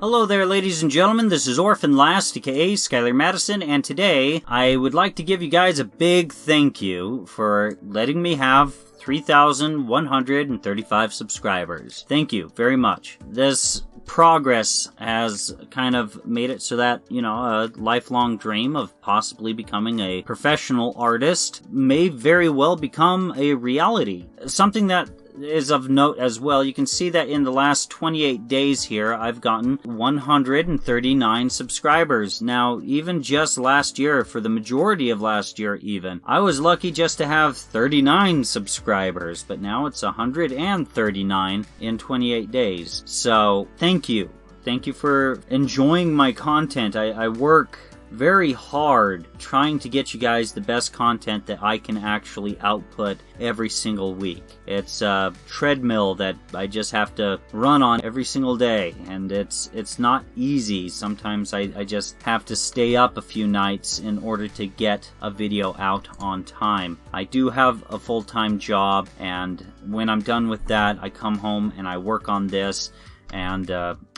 Hello there, ladies and gentlemen. This is Orphan Last, aka Skylar Madison, and today I would like to give you guys a big thank you for letting me have 3,135 subscribers. Thank you very much. This progress has kind of made it so that, a lifelong dream of possibly becoming a professional artist may very well become a reality. Something that is of note as well, you can see that in the last 28 days here, I've gotten 139 subscribers. Now, even just last year, for the majority of last year even, I was lucky just to have 39 subscribers, but now it's 139 in 28 days. So, thank you. Thank you for enjoying my content. I work very hard trying to get you guys the best content that I can actually output every single week. It's a treadmill that I just have to run on every single day, and it's not easy. Sometimes I just have to stay up a few nights in order to get a video out on time. I do have a full-time job, and when I'm done with that, I come home and I work on this. And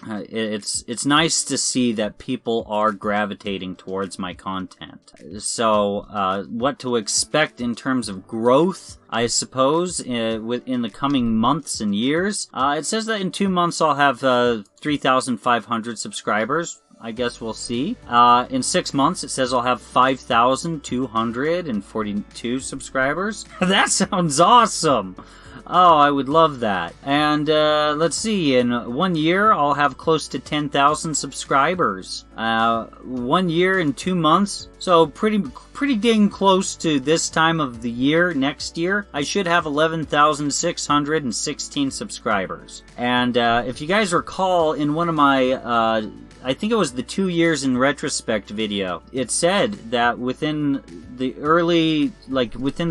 it's nice to see that people are gravitating towards my content. So what to expect in terms of growth, I suppose, in the coming months and years. It says that in 2 months I'll have 3,500 subscribers. I guess we'll see. In 6 months, it says I'll have 5,242 subscribers. That sounds awesome! Oh, I would love that. And let's see, in 1 year, I'll have close to 10,000 subscribers. 1 year and 2 months, so pretty dang close to this time of the year. Next year, I should have 11,616 subscribers. And if you guys recall, in one of my I think it was the 2 years in retrospect video, it said that within the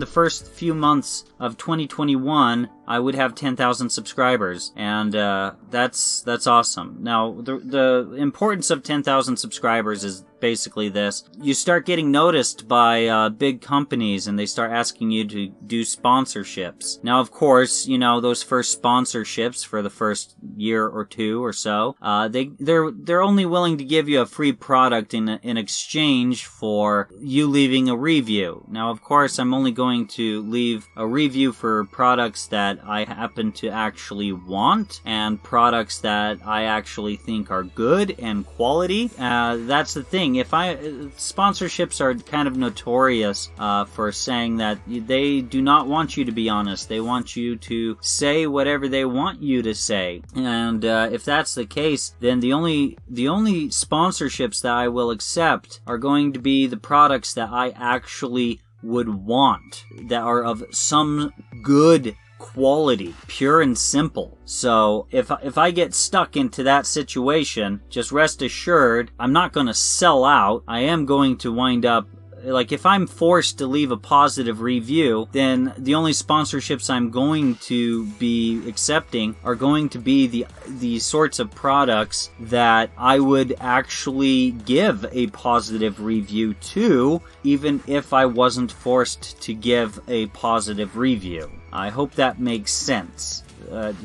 first few months of 2021, I would have 10,000 subscribers, and that's awesome. Now, the importance of 10,000 subscribers is basically this. You start getting noticed by big companies, and they start asking you to do sponsorships. Now, of course, those first sponsorships for the first year or two or so, they're only willing to give you a free product in exchange for you leaving a review. Now, of course, I'm only going to leave a review for products that I happen to actually want, and products that I actually think are good and quality. That's the thing. Sponsorships are kind of notorious for saying that they do not want you to be honest. They want you to say whatever they want you to say. And if that's the case, then the only sponsorships that I will accept are going to be the products that I actually would want, that are of some good quality, pure and simple. So if I get stuck into that situation, just rest assured I'm not going to sell out. I am going to wind up, like, if I'm forced to leave a positive review, then the only sponsorships I'm going to be accepting are going to be the sorts of products that I would actually give a positive review to, even if I wasn't forced to give a positive review. I hope that makes sense.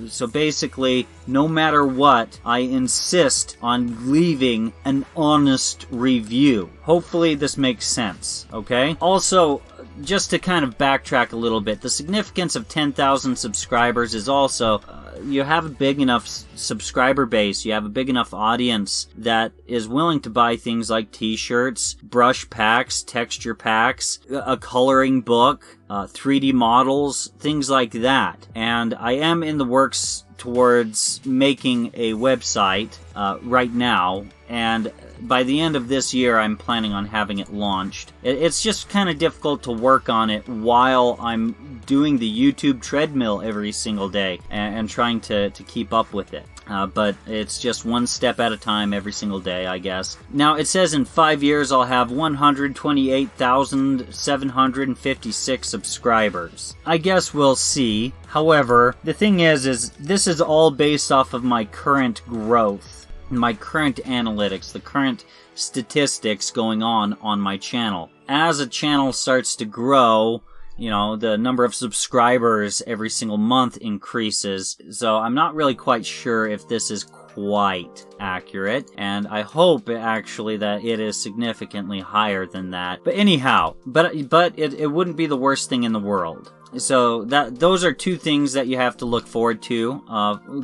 So basically, no matter what, I insist on leaving an honest review. Hopefully this makes sense, okay? Also, just to kind of backtrack a little bit, the significance of 10,000 subscribers is also you have a big enough subscriber base, you have a big enough audience that is willing to buy things like t-shirts, brush packs, texture packs, a coloring book, 3D models, things like that. And I am in the works towards making a website right now, and by the end of this year I'm planning on having it launched. It's just kind of difficult to work on it while I'm doing the YouTube treadmill every single day and trying to keep up with it. But it's just one step at a time every single day, I guess. Now, it says in 5 years I'll have 128,756 subscribers. I guess we'll see. However, the thing is this is all based off of my current growth, my current analytics, the current statistics going on my channel. As a channel starts to grow, the number of subscribers every single month increases. So I'm not really quite sure if this is quite accurate, and I hope actually that it is significantly higher than that. But anyhow, but it wouldn't be the worst thing in the world. So those are two things that you have to look forward to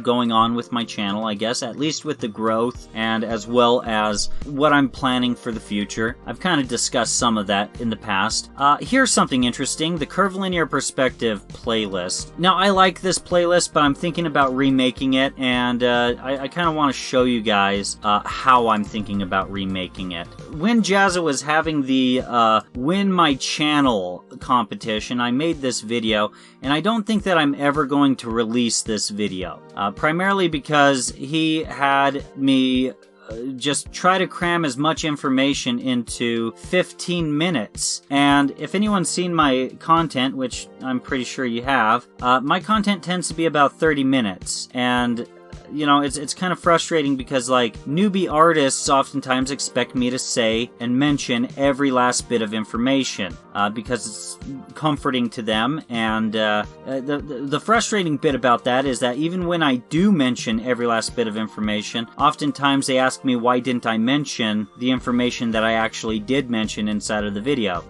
going on with my channel, I guess, at least with the growth and as well as what I'm planning for the future. I've kind of discussed some of that in the past. Here's something interesting, the Curvilinear Perspective playlist. Now, I like this playlist, but I'm thinking about remaking it, and I kind of want to show you guys how I'm thinking about remaking it. When Jazza was having the Win My Channel competition, I made this video, and I don't think that I'm ever going to release this video. Primarily because he had me just try to cram as much information into 15 minutes. And if anyone's seen my content, which I'm pretty sure you have, my content tends to be about 30 minutes. And you know, it's kind of frustrating because, like, newbie artists oftentimes expect me to say and mention every last bit of information because it's comforting to them. And the frustrating bit about that is that even when I do mention every last bit of information, oftentimes they ask me why didn't I mention the information that I actually did mention inside of the video.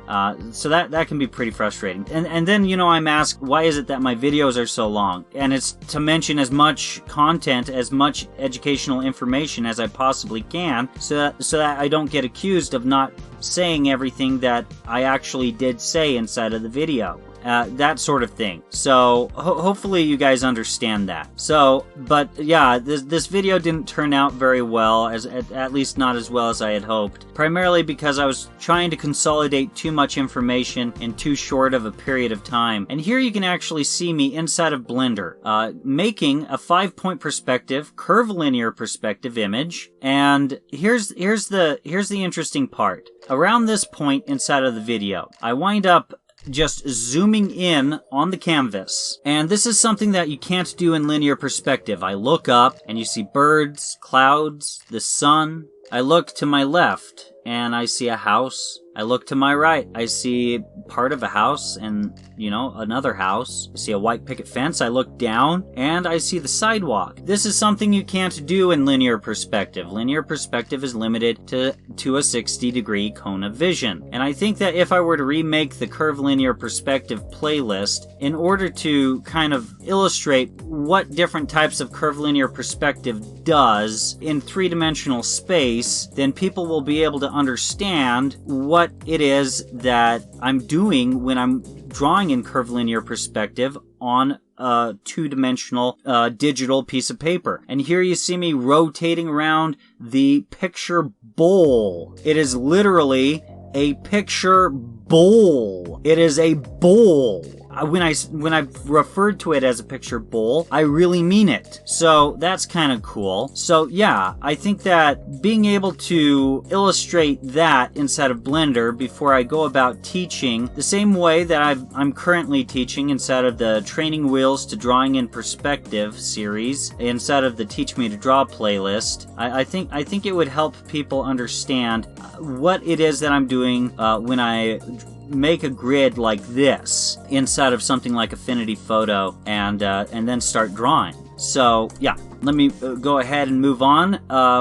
So that can be pretty frustrating. And then, you know, I'm asked, why is it that my videos are so long? And it's to mention as much content, as much educational information as I possibly can, so that I don't get accused of not saying everything that I actually did say inside of the video. That sort of thing. So hopefully you guys understand that. So, but yeah, this video didn't turn out very well, at least not as well as I had hoped. Primarily because I was trying to consolidate too much information in too short of a period of time. And here you can actually see me inside of Blender, making a 5-point perspective, curvilinear perspective image. And here's the interesting part. Around this point inside of the video, I wind up just zooming in on the canvas. And this is something that you can't do in linear perspective. I look up and you see birds, clouds, the sun. I look to my left and I see a house. I look to my right, I see part of a house and, you know, another house. I see a white picket fence. I look down and I see the sidewalk. This is something you can't do in linear perspective. Linear perspective is limited to a 60-degree cone of vision. And I think that if I were to remake the curvilinear perspective playlist, in order to kind of illustrate what different types of curvilinear perspective does in three-dimensional space, then people will be able to understand what it is that I'm doing when I'm drawing in curvilinear perspective on a two-dimensional digital piece of paper. And here you see me rotating around the picture bowl. It is literally a picture bowl. It is a bowl. When I've referred to it as a picture bowl, I really mean it. So that's kind of cool. So yeah, I think that being able to illustrate that inside of Blender before I go about teaching, the same way that I'm currently teaching inside of the Training Wheels to Drawing in Perspective series, inside of the Teach Me to Draw playlist, I think it would help people understand what it is that I'm doing when I make a grid like this inside of something like Affinity Photo and then start drawing. So yeah, let me go ahead and move on.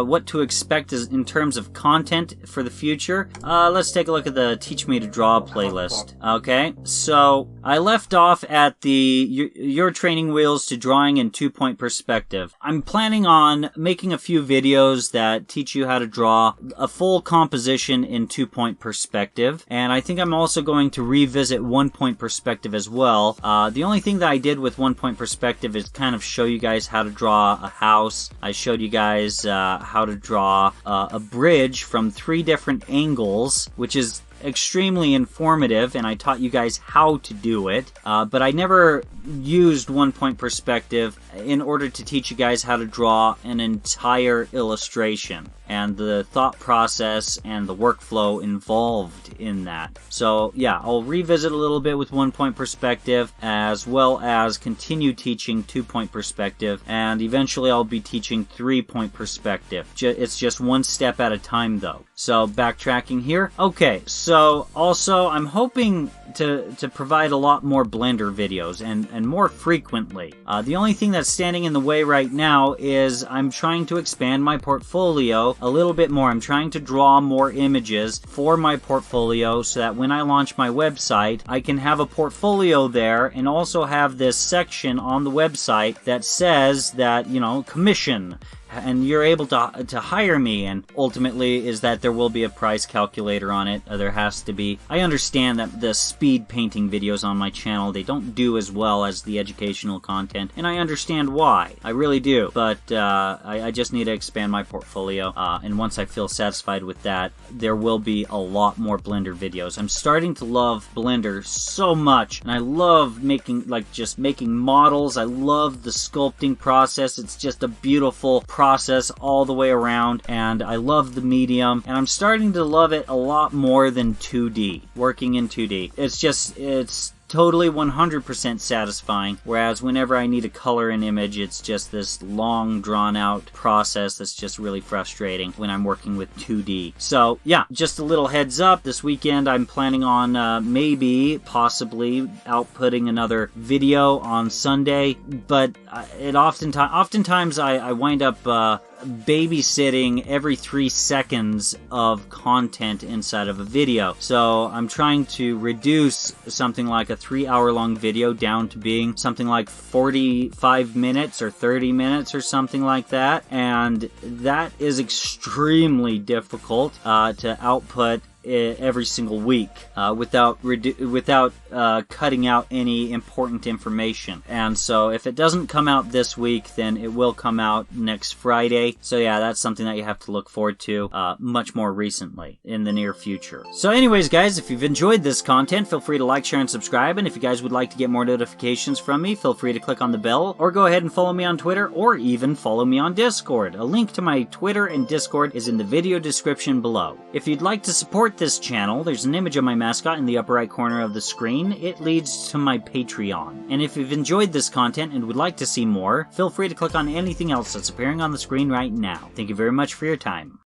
What to expect is in terms of content for the future. Let's take a look at the Teach Me to Draw playlist. Okay, so I left off at the Your Training Wheels to Drawing in 2-point Perspective. I'm planning on making a few videos that teach you how to draw a full composition in 2-point perspective, and I think I'm also going to revisit 1-point perspective as well. The only thing that I did with 1-point perspective is kind of show you guys how to draw a house. I showed you guys how to draw a bridge from 3 different angles, which is extremely informative, and I taught you guys how to do it, but I never used 1-point perspective in order to teach you guys how to draw an entire illustration and the thought process and the workflow involved in that. So yeah, I'll revisit a little bit with 1-point perspective as well as continue teaching 2-point perspective, and eventually I'll be teaching 3-point perspective. It's just one step at a time though. So backtracking here. Okay, so also I'm hoping to provide a lot more Blender videos and more frequently. The only thing that's standing in the way right now is I'm trying to expand my portfolio a little bit more. I'm trying to draw more images for my portfolio so that when I launch my website, I can have a portfolio there and also have this section on the website that says that, you know, commission, and you're able to hire me, and ultimately is that there will be a price calculator on it. There has to be. I understand that the speed painting videos on my channel, they don't do as well as the educational content, and I understand why. I really do. But I just need to expand my portfolio, and once I feel satisfied with that, there will be a lot more Blender videos. I'm starting to love Blender so much, and I love making, like, just making models. I love the sculpting process. It's just a beautiful process all the way around, and I love the medium, and I'm starting to love it a lot more than 2D, working in 2D. It's totally 100% satisfying, whereas whenever I need to color an image, it's just this long, drawn-out process that's just really frustrating when I'm working with 2D. So, yeah, just a little heads up, this weekend I'm planning on possibly outputting another video on Sunday, but oftentimes I wind up babysitting every 3 seconds of content inside of a video. So I'm trying to reduce something like a 3-hour-long video down to being something like 45 minutes or 30 minutes or something like that. And that is extremely difficult to output every single week without cutting out any important information. And so if it doesn't come out this week, then it will come out next Friday. So yeah, that's something that you have to look forward to much more recently in the near future. So anyways, guys, if you've enjoyed this content, feel free to like, share, and subscribe. And if you guys would like to get more notifications from me, feel free to click on the bell, or go ahead and follow me on Twitter, or even follow me on Discord. A link to my Twitter and Discord is in the video description below. If you'd like to support this channel, there's an image of my mascot in the upper right corner of the screen. It leads to my Patreon. And if you've enjoyed this content and would like to see more, feel free to click on anything else that's appearing on the screen right now. Thank you very much for your time.